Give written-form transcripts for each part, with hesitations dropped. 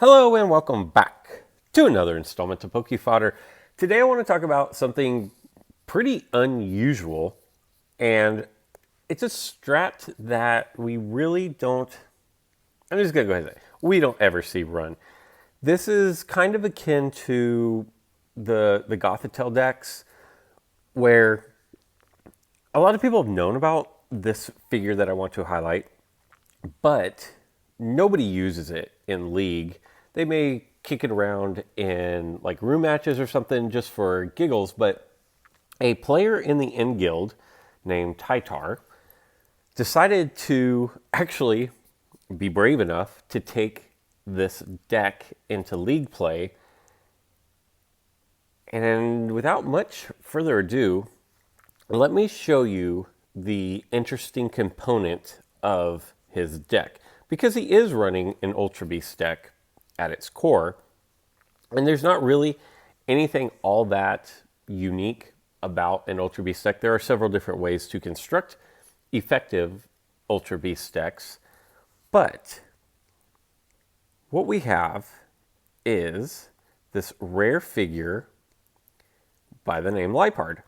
Hello and welcome back to another installment of Poke Fodder. Today I want to talk about something pretty unusual, and it's a strat that we really don't, I'm just going to go ahead and say, we don't ever see run. This is kind of akin to the Gothitelle decks, where a lot of people have known about this figure that I want to highlight, but nobody uses it in League. They may kick it around in like room matches or something just for giggles, but a player in the end guild named Tytar decided to actually be brave enough to take this deck into League play. And without much further ado, let me show you the interesting component of his deck, because he is running an Ultra Beast deck at its core, and there's not really anything all that unique about an Ultra Beast deck. There are several different ways to construct effective Ultra Beast decks, but what we have is this rare figure by the name Liepard.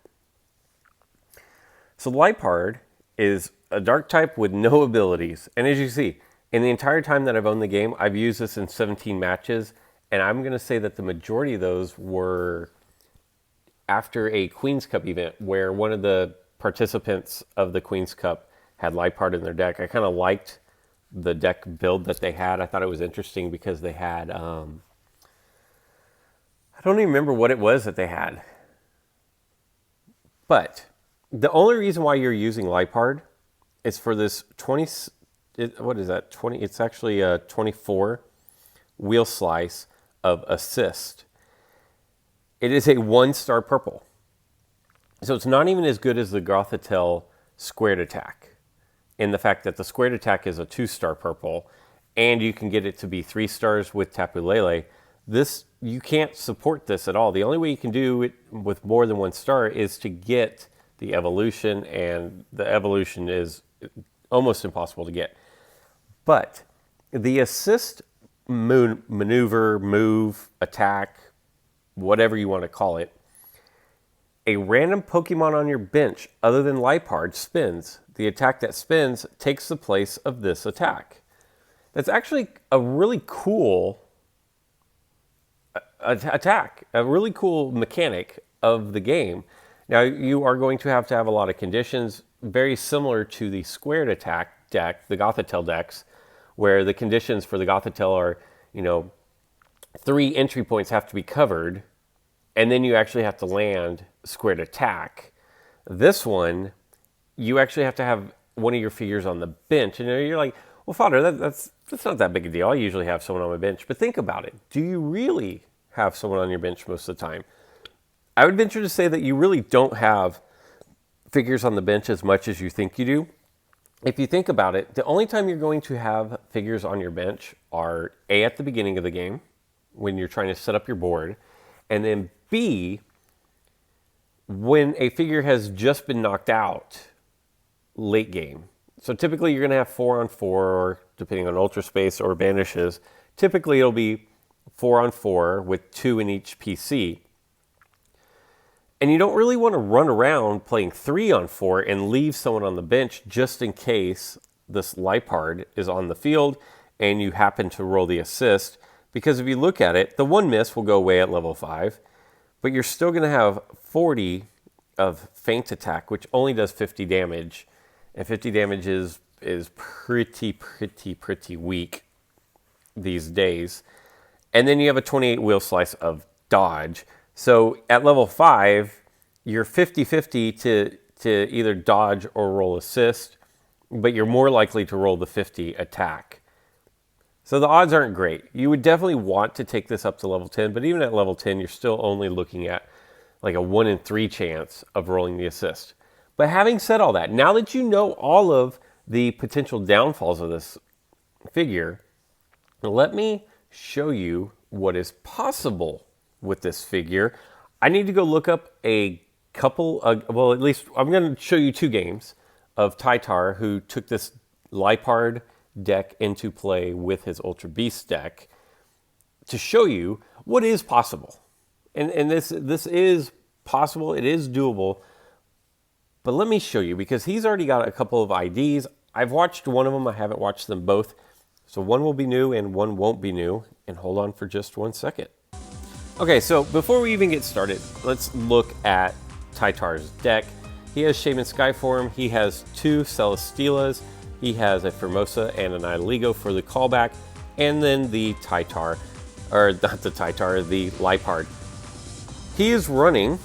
So Liepard is a dark type with no abilities, and as you see, in the entire time that I've owned the game, I've used this in 17 matches, and I'm going to say that the majority of those were after a Queen's Cup event where one of the participants of the Queen's Cup had Liepard in their deck. I kind of liked the deck build that they had. I thought it was interesting because they had, I don't even remember what it was that they had. But the only reason why you're using Liepard is for this 20... what is that? 20? It's actually a 24 wheel slice of assist. It is a 1-star purple. So it's not even as good as the Gothitelle squared attack, in the fact that the squared attack is a 2-star purple, and you can get it to be 3 stars with Tapu Lele. This, you can't support this at all. The only way you can do it with more than 1 star is to get the evolution, and the evolution is almost impossible to get. But the assist maneuver, move, attack, whatever you want to call it, a random Pokemon on your bench other than Liepard spins. The attack that spins takes the place of this attack. That's actually a really cool attack, a really cool mechanic of the game. Now, you are going to have a lot of conditions, very similar to the squared attack deck, the Gothitelle decks, where the conditions for the Gothitelle are, 3 entry points have to be covered, and then you actually have to land squared attack. This one, you actually have to have one of your figures on the bench, and you're like, well, Fodder, that's not that big a deal. I usually have someone on my bench. But think about it. Do you really have someone on your bench most of the time? I would venture to say that you really don't have figures on the bench as much as you think you do. If you think about it, the only time you're going to have figures on your bench are A, at the beginning of the game, when you're trying to set up your board, and then B, when a figure has just been knocked out late game. So typically you're going to have 4-on-4, or depending on Ultra Space or Banishes, typically it'll be 4-on-4 with 2 in each PC. And you don't really want to run around playing 3-on-4 and leave someone on the bench just in case this Liepard is on the field and you happen to roll the assist. Because if you look at it, the 1 miss will go away at level 5, but you're still going to have 40 of feint attack, which only does 50 damage. And 50 damage is pretty weak these days. And then you have a 28 wheel slice of dodge. So at level 5, you're 50-50 to either dodge or roll assist, but you're more likely to roll the 50 attack. So the odds aren't great. You would definitely want to take this up to level 10, but even at level 10, you're still only looking at like a 1 in 3 chance of rolling the assist. But having said all that, now that you know all of the potential downfalls of this figure, let me show you what is possible with this figure. I need to go look up a couple, well, at least I'm going to show you 2 games of Tytar, who took this Liepard deck into play with his Ultra Beast deck. to show you what is possible. And this is possible, it is doable. But let me show you, because he's already got a couple of IDs. I've watched one of them, I haven't watched them both. So one will be new and one won't be new. And hold on for just 1 second. Okay, so before we even get started, let's look at Tytar's deck. He has Shaman Skyform, he has 2 Celesteelas, he has a Formosa and an Nihilego for the callback, and then the Tytar, or not the Tytar, the Liepard. He is running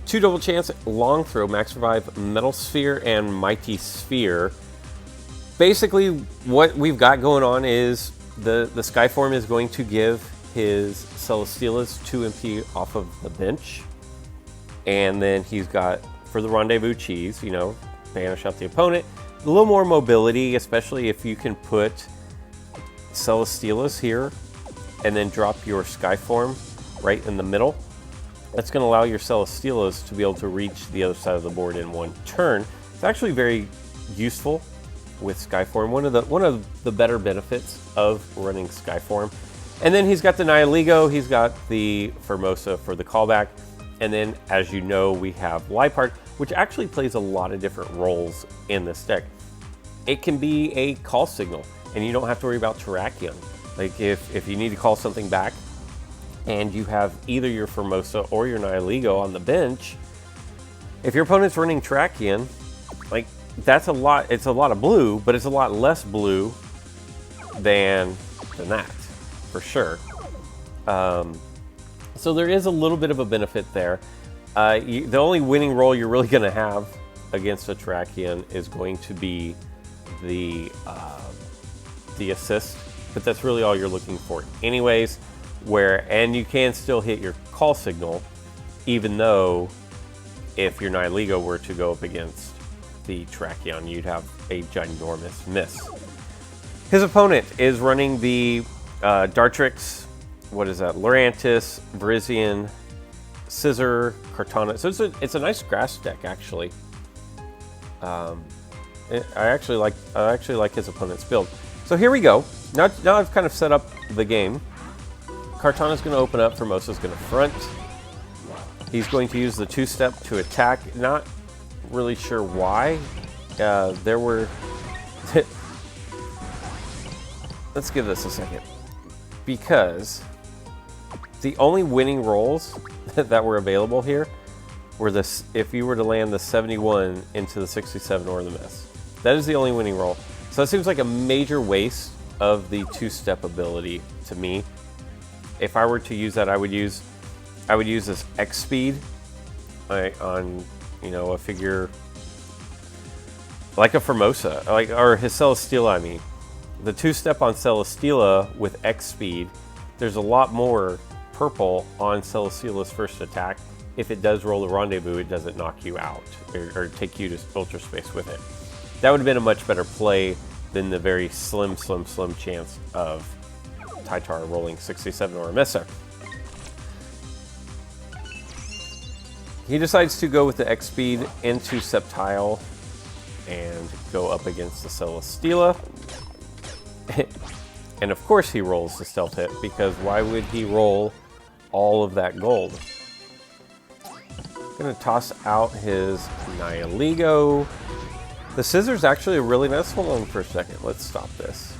2 Double Chance, Long Throw, Max Revive, Metal Sphere, and Mighty Sphere. Basically, what we've got going on is the Skyform is going to give his Celesteelas 2 MP off of the bench. And then he's got, for the Rendezvous cheese, you know, banish out the opponent. A little more mobility, especially if you can put Celesteelas here and then drop your Skyform right in the middle. That's going to allow your Celesteelas to be able to reach the other side of the board in 1 turn. It's actually very useful with Skyform. One of the better benefits of running Skyform. And then he's got the Nihilego, he's got the Formosa for the callback, and then, as you know, we have Liepard, which actually plays a lot of different roles in this deck. It can be a call signal, and you don't have to worry about Terrakion. Like if you need to call something back, and you have either your Formosa or your Nihilego on the bench, if your opponent's running Terrakion, like, that's a lot. It's a lot of blue, but it's a lot less blue than that, for sure. So there is a little bit of a benefit there. The only winning role you're really going to have against a Terrakion is going to be the assist, but that's really all you're looking for, anyways. And you can still hit your call signal, even though if your Nihilego were to go up against the Terrakion, you'd have a ginormous miss. His opponent is running the Dartrix, what is that? Lurantis, Virizion, Scissor, Kartana. So it's a nice grass deck, actually. I actually like his opponent's build. So here we go. Now I've kind of set up the game. Kartana's going to open up. Formosa's going to front. He's going to use the 2-step to attack. Not really sure why. There were... Let's give this a second. Because the only winning rolls that were available here were this: if you were to land the 71 into the 67 or the miss. That is the only winning roll. So it seems like a major waste of the 2-step ability to me. If I were to use that, I would use this X speed on, you know, a figure like a Formosa, or his Celesteela. I mean, the 2-step on Celesteela with X speed. There's a lot more purple on Celesteela's first attack. If it does roll the Rendezvous, it doesn't knock you out or take you to Ultra Space with it. That would have been a much better play than the very slim chance of Tytar rolling 67 or a Mesa. He decides to go with the X speed into Sceptile and go up against the Celesteela. And of course he rolls the stealth hit, because why would he roll all of that gold? Gonna toss out his Nihilego. The Scissor's actually a really nice. Hold on for a second. Let's stop this.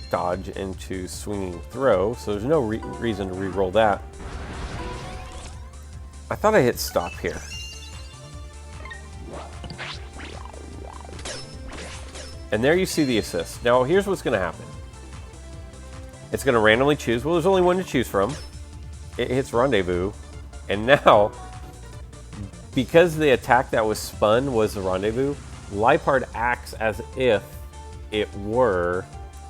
Dodge into Swinging Throw, so there's no reason to re-roll that. I thought I hit stop here. And there you see the assist. Now here's what's going to happen. It's going to randomly choose. Well, there's only one to choose from. It hits Rendezvous. And now, because the attack that was spun was the Rendezvous, Liepard acts as if it were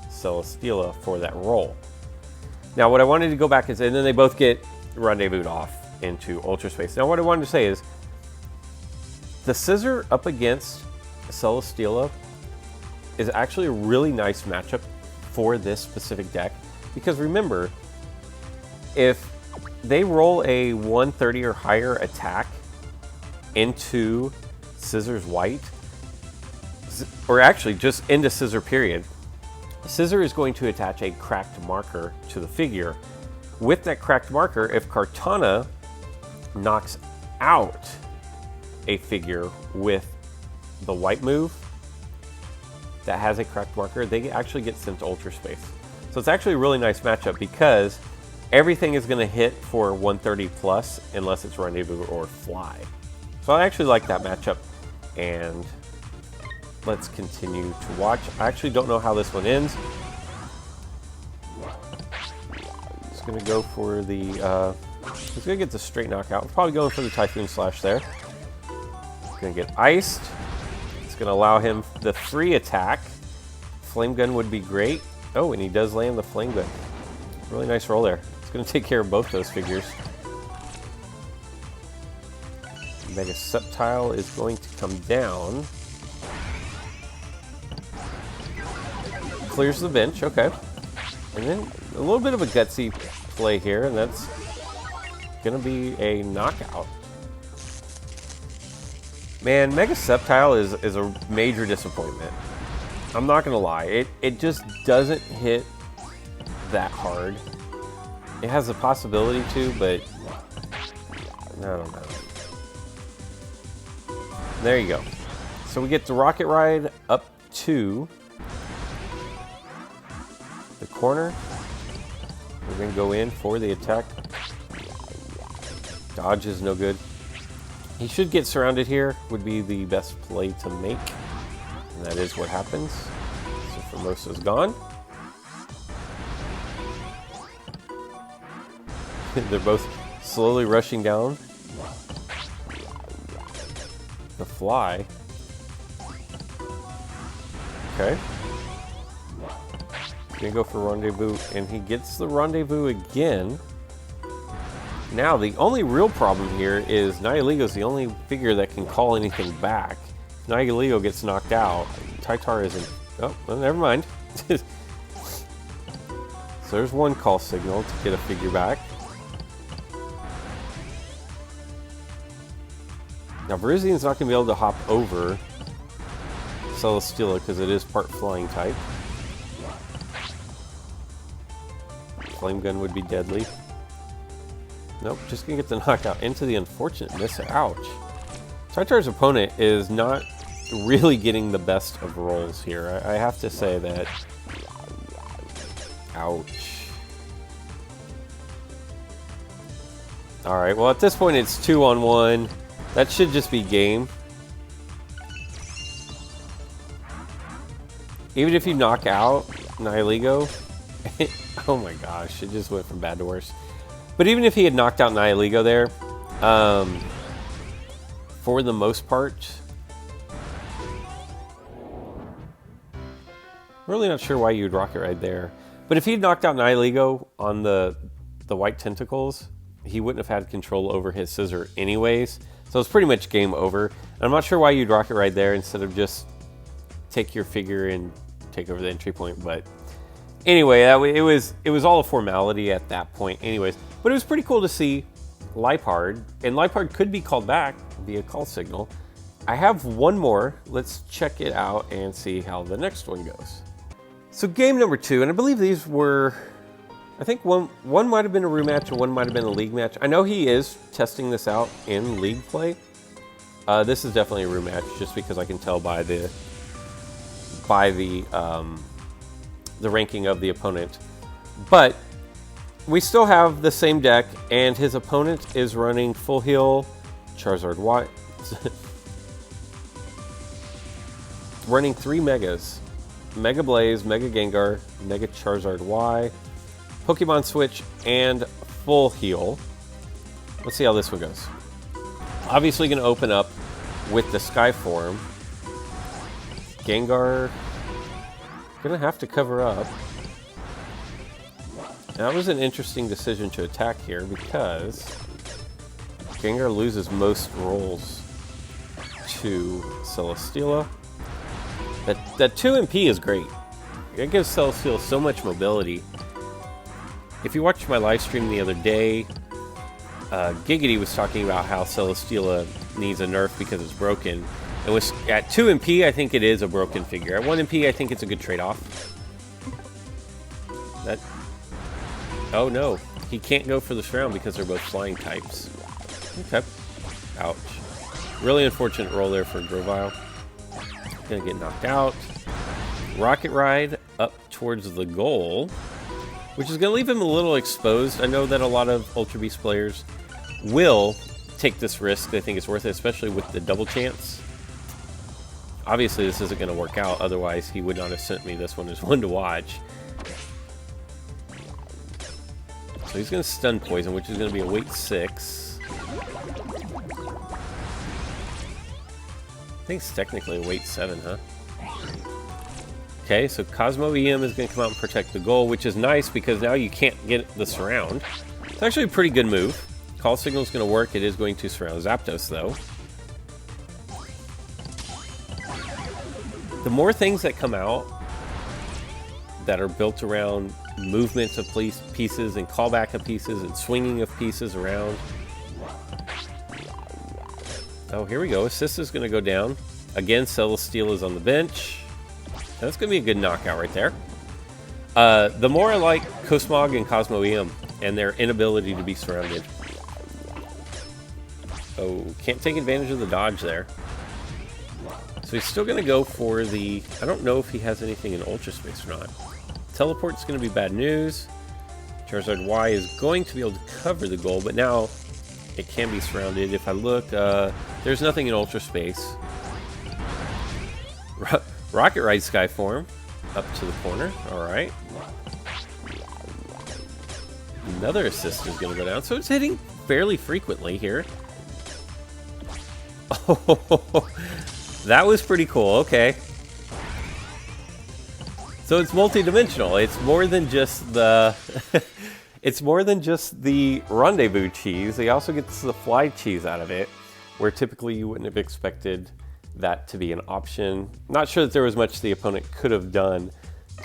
Celesteela for that roll. Now what I wanted to go back is, and then they both get Rendezvous'd off into Ultra Space. Now what I wanted to say is, the Scissor up against Celesteela is actually a really nice matchup for this specific deck, because remember, if they roll a 130 or higher attack into Scissor's white, or actually just into Scissor period. Scissor is going to attach a cracked marker to the figure. With that cracked marker, if Kartana knocks out a figure with the white move that has a cracked marker, they actually get sent to Ultra Space. So it's actually a really nice matchup because everything is going to hit for 130 plus unless it's Rendezvous or Fly. So I actually like that matchup, and let's continue to watch. I actually don't know how this one ends. He's going to go for the, he's going to get the straight knockout. Probably going for the Typhoon Slash there. He's going to get iced. It's going to allow him the free attack. Flame Gun would be great. Oh, and he does land the Flame Gun. Really nice roll there. It's going to take care of both those figures. Mega Sceptile is going to come down. Clears the bench, okay. And then a little bit of a gutsy play here, and that's going to be a knockout. Man, Mega Sceptile is a major disappointment. I'm not going to lie. It just doesn't hit that hard. It has the possibility to, but I don't know. There you go. So we get the Rocket Ride up to the corner. We're going to go in for the attack. Dodge is no good. He should get surrounded here, would be the best play to make. And that is what happens. So Formosa's gone. They're both slowly rushing down. The Fly. Okay. He's gonna go for Rendezvous, and he gets the Rendezvous again. Now, the only real problem here is Nihiligo's the only figure that can call anything back. If Nihiligo gets knocked out, Tytar isn't... Oh, well, never mind. So there's one call signal to get a figure back. Now, Virizian's not going to be able to hop over Celesteela because it is part flying type. Flame Gun would be deadly. Nope, just going to get the knockout into the unfortunate miss. Ouch. Tytar's opponent is not really getting the best of rolls here. I have to say that. Ouch. Alright, well at this point it's 2-on-1. That should just be game. Even if you knock out Nihiligo, oh my gosh, it just went from bad to worse. But even if he had knocked out Nihiligo there, for the most part, really not sure why you'd Rocket Ride there. But if he'd knocked out Nihiligo on the white tentacles, he wouldn't have had control over his Scissor anyways. So it's pretty much game over. And I'm not sure why you'd Rocket Ride there instead of just take your figure and take over the entry point. But anyway, it was all a formality at that point anyways. But it was pretty cool to see Liepard. And Liepard could be called back via call signal. I have one more. Let's check it out and see how the next one goes. So game number 2, and I believe these were... I think one might have been a rematch and one might have been a league match. I know he is testing this out in league play. This is definitely a rematch, just because I can tell by the ranking of the opponent. But we still have the same deck, and his opponent is running full heal Charizard Y, running 3 megas: Mega Blaze, Mega Gengar, Mega Charizard Y, Pokemon Switch, and full heal. Let's see how this one goes. Obviously going to open up with the Sky Form. Gengar going to have to cover up. That was an interesting decision to attack here because Gengar loses most rolls to Celesteela. That 2 MP is great. It gives Celesteela so much mobility. If you watched my live stream the other day, Giggity was talking about how Celesteela needs a nerf because it's broken. And And at 2 MP, I think it is a broken figure. At 1 MP, I think it's a good trade-off. Oh no, he can't go for this round because they're both flying types. Okay. Ouch. Really unfortunate roll there for Grovyle. Gonna get knocked out. Rocket Ride up towards the goal, which is gonna leave him a little exposed. I know that a lot of Ultra Beast players will take this risk. They think it's worth it, especially with the double chance. Obviously, this isn't gonna work out. Otherwise, he would not have sent me this one as one to watch. So he's going to stun poison, which is going to be a weight 6. I think it's technically a weight 7, huh? Okay, so Cosmo EM is going to come out and protect the goal, which is nice because now you can't get the surround. It's actually a pretty good move. Call Signal is going to work. It is going to surround Zapdos, though. The more things that come out that are built around movement of pieces and callback of pieces and swinging of pieces around. Oh, here we go. Assist is going to go down. Again, Celesteal is on the bench. That's going to be a good knockout right there. The more I like Cosmog and Cosmo EM and their inability to be surrounded. Oh, can't take advantage of the dodge there. So he's still going to go for the... I don't know if he has anything in Ultra Space or not. Teleport's going to be bad news. Charizard Y is going to be able to cover the goal, but now it can be surrounded. If I look, there's nothing in Ultra Space. Rocket Ride Sky Form up to the corner. All right. Another assist is going to go down, so it's hitting fairly frequently here. Oh, that was pretty cool. Okay. So it's multi-dimensional. It's more than just the it's more than just the rendezvous cheese. He also gets the fly cheese out of it, where typically you wouldn't have expected that to be an option. Not sure that there was much the opponent could have done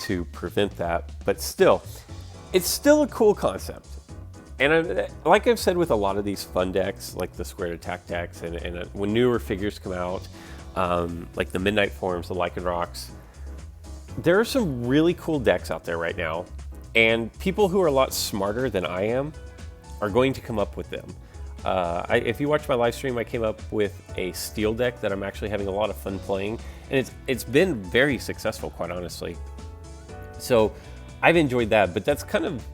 to prevent that, but still, it's still a cool concept. And like I've said with a lot of these fun decks, like the squared attack decks, and when newer figures come out, like the Midnight Forms, the Lycanrocs, there are some really cool decks out there right now, and people who are a lot smarter than I am are going to come up with them. If you watch my live stream, I came up with a steel deck that I'm actually having a lot of fun playing, and it's been very successful, quite honestly. So I've enjoyed that, but that's kind of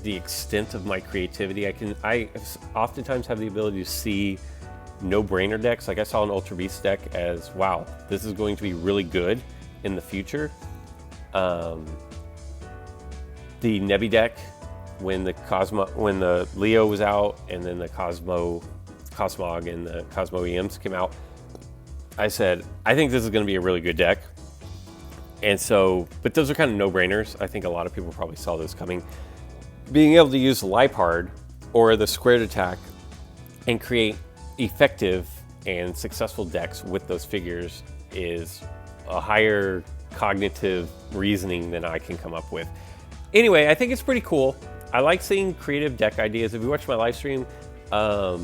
the extent of my creativity. I oftentimes have the ability to see no-brainer decks. Like I saw an Ultra Beast deck as, wow, this is going to be really good in the future. The Nebby deck, when the Leo was out, and then the Cosmog and the Cosmo EMs came out, I said, I think this is going to be a really good deck. And so, but those are kind of no-brainers. I think a lot of people probably saw those coming. Being able to use Liepard or the squared attack and create effective and successful decks with those figures is a higher cognitive reasoning than I can come up with. Anyway, I think it's pretty cool. I like seeing creative deck ideas. If you watch my live stream, I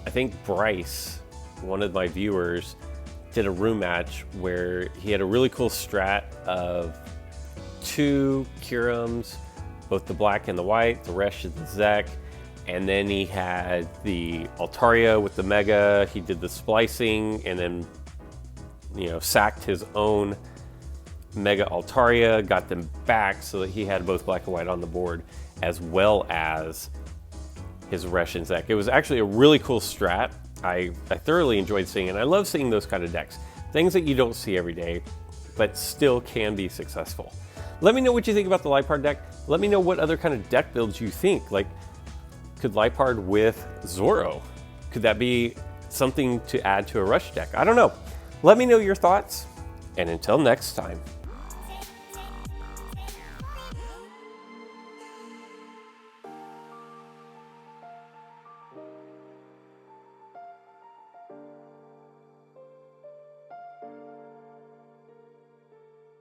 think Bryce, one of my viewers, did a room match where he had a really cool strat of 2 Curums, both the black and the white, the Resh and the Zek, and then he had the Altaria with the Mega. He did the splicing and then, you know, sacked his own Mega Altaria, got them back so that he had both black and white on the board, as well as his Resh and Zek. It was actually a really cool strat. I thoroughly enjoyed seeing it. I love seeing those kind of decks. Things that you don't see every day, but still can be successful. Let me know what you think about the Liepard deck. Let me know what other kind of deck builds you think. Like, could Liepard with Zoro? Could that be something to add to a Rush deck? I don't know. Let me know your thoughts, and until next time.